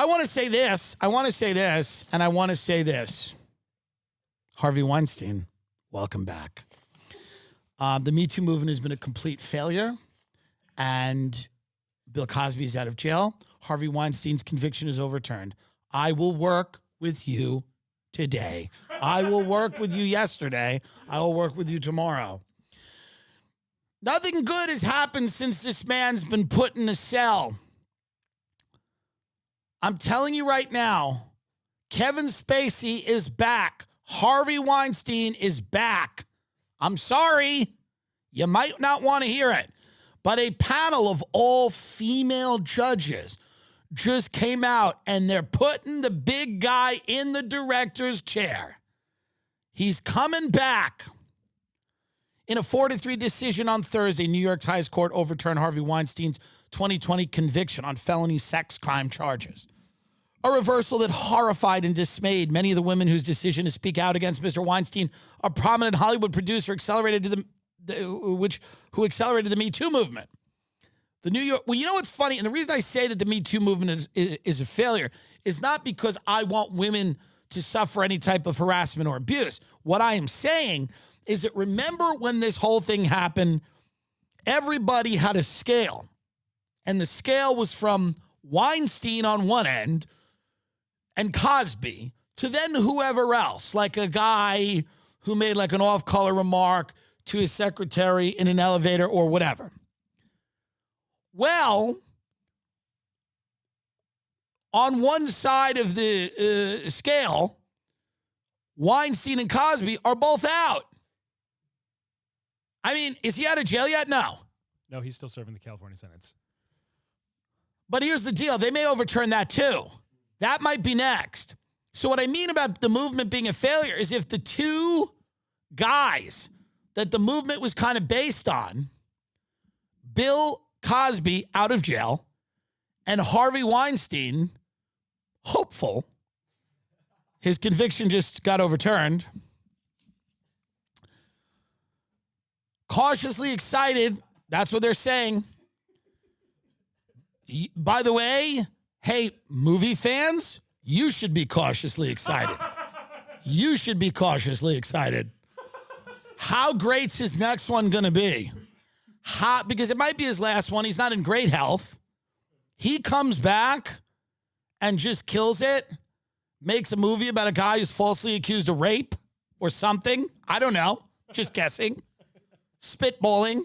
I want to say this, and I want to say this. Harvey Weinstein, welcome back. The Me Too movement has been a complete failure, and Bill Cosby is out of jail. Harvey Weinstein's conviction is overturned. I will work with you today. I will work with you yesterday. I will work with you tomorrow. Nothing good has happened since this man's been put in a cell. I'm telling you right now, Kevin Spacey is back. Harvey Weinstein is back. I'm sorry. You might not want to hear it, but a panel of all female judges just came out and they're putting the big guy in the director's chair. He's coming back. In a 4-3 decision on Thursday, New York's highest court overturned Harvey Weinstein's 2020 conviction on felony sex crime charges. A reversal that horrified and dismayed many of the women whose decision to speak out against Mr. Weinstein, a prominent Hollywood producer, who accelerated the Me Too movement. Well, you know what's funny? And the reason I say that the Me Too movement is a failure is not because I want women to suffer any type of harassment or abuse. What I am saying is that remember when this whole thing happened, everybody had a scale. And the scale was from Weinstein on one end and Cosby to then whoever else, like a guy who made like an off-color remark to his secretary in an elevator or whatever. Well, on one side of the scale, Weinstein and Cosby are both out. I mean, is he out of jail yet? No. No, he's still serving the California sentence. But here's the deal. They may overturn that too. That might be next. So what I mean about the movement being a failure is if the two guys that the movement was kind of based on, Bill Cosby out of jail and Harvey Weinstein, hopeful, his conviction just got overturned. Cautiously excited. That's what they're saying. By the way, hey, movie fans, you should be cautiously excited. You should be cautiously excited. How great's his next one going to be? Because it might be his last one. He's not in great health. He comes back and just kills it, makes a movie about a guy who's falsely accused of rape or something. I don't know. Just guessing. Spitballing.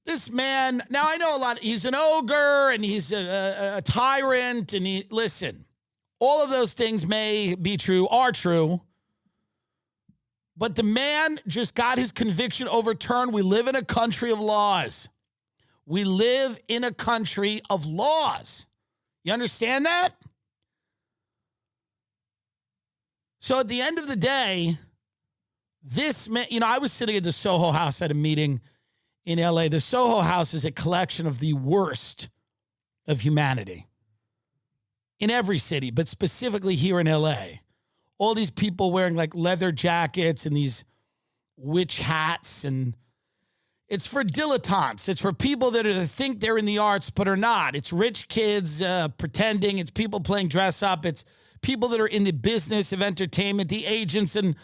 This man, now I know a lot. He's an ogre and he's a tyrant. And listen, all of those things may be true, are true. But the man just got his conviction overturned. We live in a country of laws. We live in a country of laws. You understand that? So at the end of the day, this man, I was sitting at the Soho House at a meeting in LA. The Soho House is a collection of the worst of humanity in every city, but specifically here in LA. All these people wearing like leather jackets and these witch hats, and it's for dilettantes. It's for people that think they're in the arts but are not. It's rich kids pretending. It's people playing dress up. It's people that are in the business of entertainment, the agents and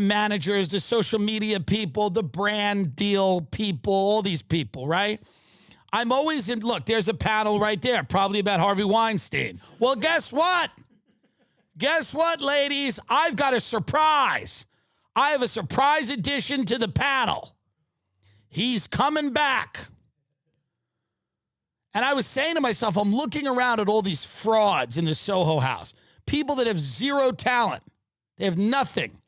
managers, the social media people, the brand deal people, all these people, right? I'm always in, look, there's a panel right there, probably about Harvey Weinstein. Well, guess what? Guess what, ladies? I've got a surprise. I have a surprise addition to the panel. He's coming back. And I was saying to myself, I'm looking around at all these frauds in the Soho House, people that have zero talent. They have nothing.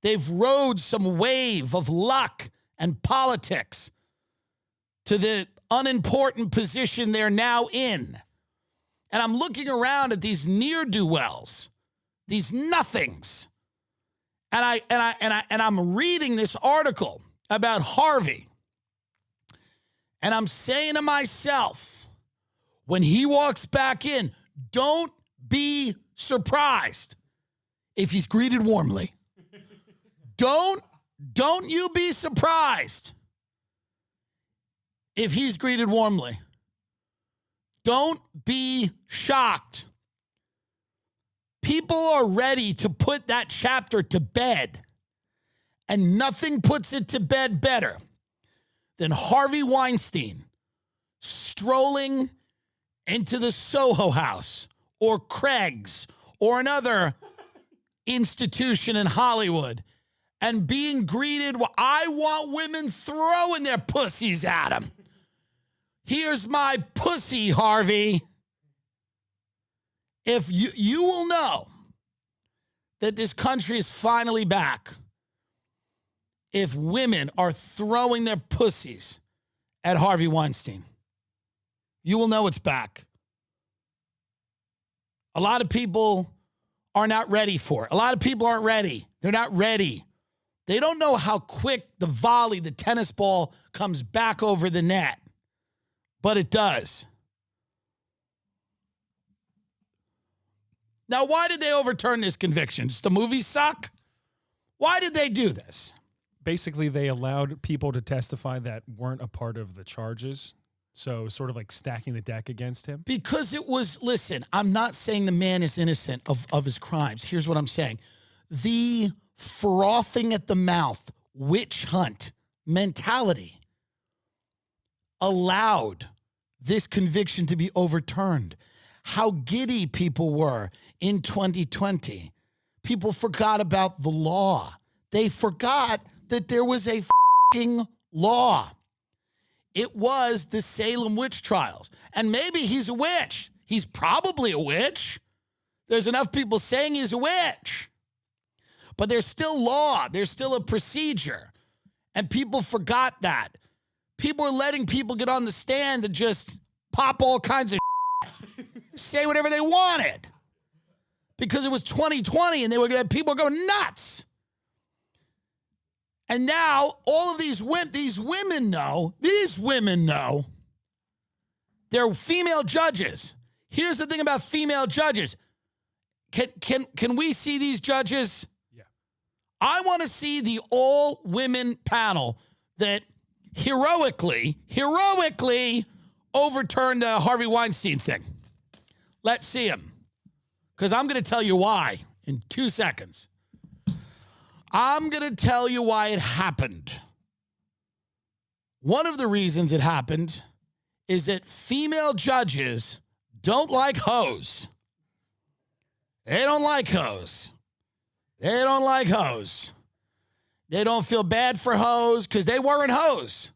They've rode some wave of luck and politics to the unimportant position they're now in. And I'm looking around at these ne'er-do-wells, these nothings. And I'm reading this article about Harvey. And I'm saying to myself, when he walks back in, don't be surprised if he's greeted warmly. Don't you be surprised if he's greeted warmly. Don't be shocked. People are ready to put that chapter to bed. And nothing puts it to bed better than Harvey Weinstein strolling into the Soho House or Craig's or another institution in Hollywood and being greeted with, I want women throwing their pussies at him. Here's my pussy, Harvey. If you will know that this country is finally back if women are throwing their pussies at Harvey Weinstein. You will know it's back. A lot of people are not ready for it. A lot of people aren't ready. They're not ready. They don't know how quick the volley, the tennis ball, comes back over the net. But it does. Now, why did they overturn this conviction? Does the movie suck? Why did they do this? Basically, they allowed people to testify that weren't a part of the charges. So sort of like stacking the deck against him. Because it was, listen, I'm not saying the man is innocent of his crimes. Here's what I'm saying. The frothing at the mouth, witch hunt mentality allowed this conviction to be overturned. How giddy people were in 2020. People forgot about the law. They forgot that there was a fucking law. It was the Salem witch trials. And maybe he's a witch. He's probably a witch. There's enough people saying he's a witch. But there's still law. There's still a procedure. And people forgot that. People are letting people get on the stand and just pop all kinds of say whatever they wanted. Because it was 2020 and people were going nuts. And now all of these women know, they're female judges. Here's the thing about female judges. Can we see these judges? Yeah. I want to see the all-women panel that heroically overturned the Harvey Weinstein thing. Let's see them. Because I'm going to tell you why in 2 seconds. I'm going to tell you why it happened. One of the reasons it happened is that female judges don't like hoes. They don't like hoes. They don't like hoes. They don't feel bad for hoes because they weren't hoes.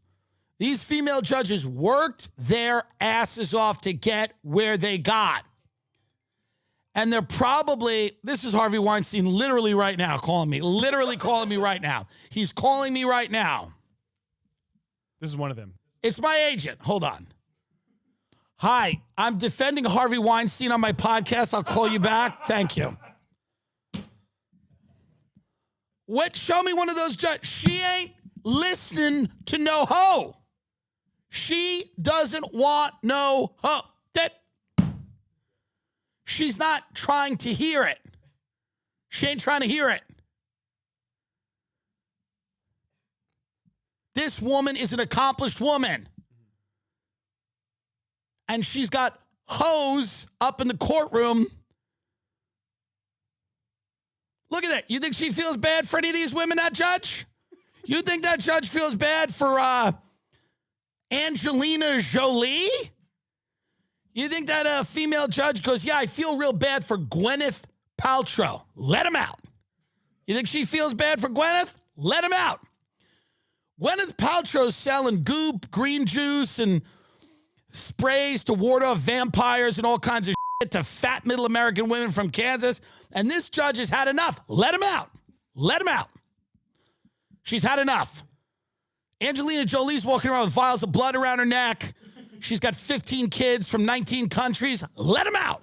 These female judges worked their asses off to get where they got. And they're probably, this is Harvey Weinstein literally right now calling me right now. He's calling me right now. This is one of them. It's my agent. Hold on. Hi, I'm defending Harvey Weinstein on my podcast. I'll call you back. Thank you. What? Show me one of those judges. She ain't listening to no hoe. She doesn't want no hoe. She's not trying to hear it. She ain't trying to hear it. This woman is an accomplished woman. And she's got hoes up in the courtroom. Look at that. You think she feels bad for any of these women, that judge? You think that judge feels bad for Angelina Jolie? You think that female judge goes, yeah, I feel real bad for Gwyneth Paltrow. Let him out. You think she feels bad for Gwyneth? Let him out. Gwyneth Paltrow's selling goop, green juice, and sprays to ward off vampires and all kinds of shit to fat middle American women from Kansas. And this judge has had enough. Let him out. Let him out. She's had enough. Angelina Jolie's walking around with vials of blood around her neck. She's got 15 kids from 19 countries. Let him out.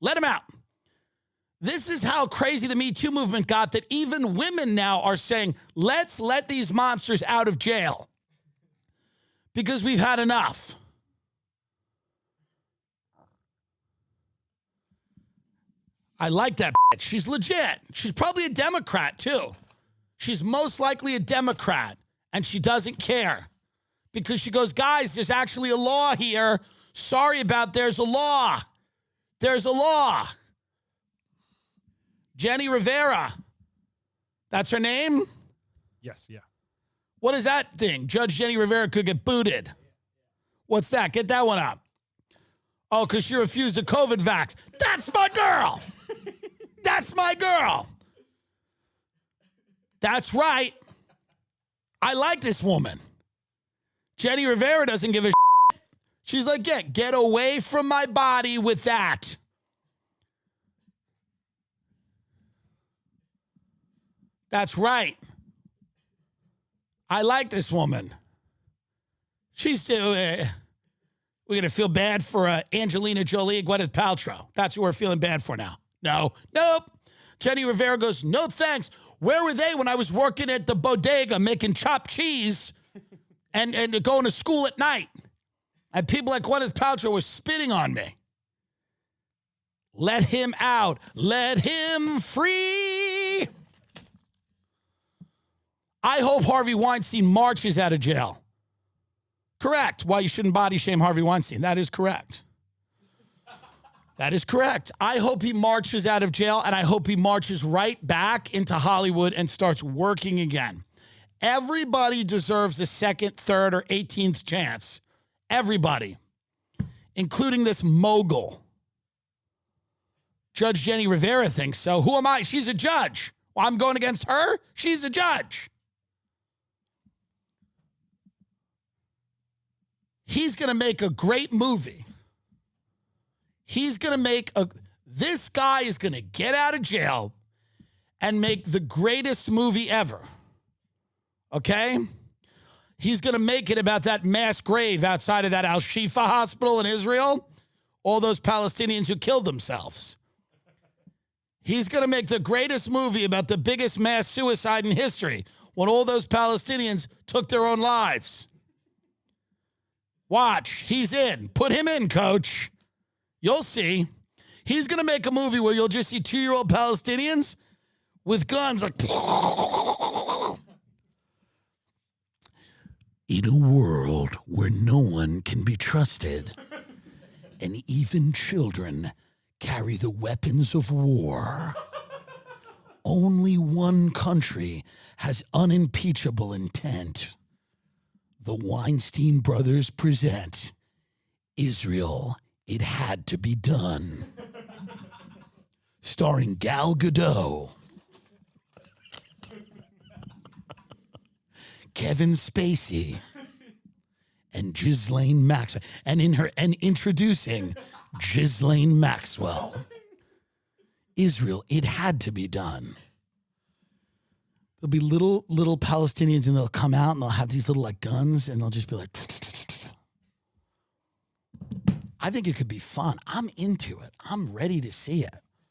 Let him out. This is how crazy the Me Too movement got that even women now are saying, let's let these monsters out of jail because we've had enough. I like that bitch. She's legit. She's probably a Democrat, too. She's most likely a Democrat, and she doesn't care. Because she goes, guys, there's actually a law here. Sorry about there's a law. There's a law. Jenny Rivera. That's her name? Yes, yeah. What is that thing? Judge Jenny Rivera could get booted. What's that? Get that one up. Oh, because she refused the COVID vax. That's my girl. That's my girl. That's right. I like this woman. Jenny Rivera doesn't give a shit. She's like, yeah, get away from my body with that. That's right. I like this woman. She's still, we're going to feel bad for Angelina Jolie and Gwyneth Paltrow. That's who we're feeling bad for now. No, nope. Jenny Rivera goes, no thanks. Where were they when I was working at the bodega making chopped cheese and going to school at night? And people like Gwyneth Paltrow were spitting on me. Let him out. Let him free. I hope Harvey Weinstein marches out of jail. Correct. Why you shouldn't body shame Harvey Weinstein. That is correct. That is correct. I hope he marches out of jail, and I hope he marches right back into Hollywood and starts working again. Everybody deserves a second, third, or 18th chance. Everybody. Including this mogul. Judge Jenny Rivera thinks so. Who am I? She's a judge. Well, I'm going against her? She's a judge. He's going to make a great movie. He's going to make this guy is going to get out of jail and make the greatest movie ever. Okay? He's going to make it about that mass grave outside of that Al-Shifa hospital in Israel. All those Palestinians who killed themselves. He's going to make the greatest movie about the biggest mass suicide in history when all those Palestinians took their own lives. Watch. He's in. Put him in, coach. You'll see. He's going to make a movie where you'll just see 2-year-old Palestinians with guns like... In a world where no one can be trusted, and even children carry the weapons of war, only one country has unimpeachable intent. The Weinstein brothers present Israel, It Had to Be Done. Starring Gal Gadot, Kevin Spacey, and Ghislaine Maxwell. And introducing Ghislaine Maxwell. Israel, It Had to Be Done. There'll be little Palestinians, and they'll come out and they'll have these little like guns, and they'll just be like. I think it could be fun. I'm into it. I'm ready to see it.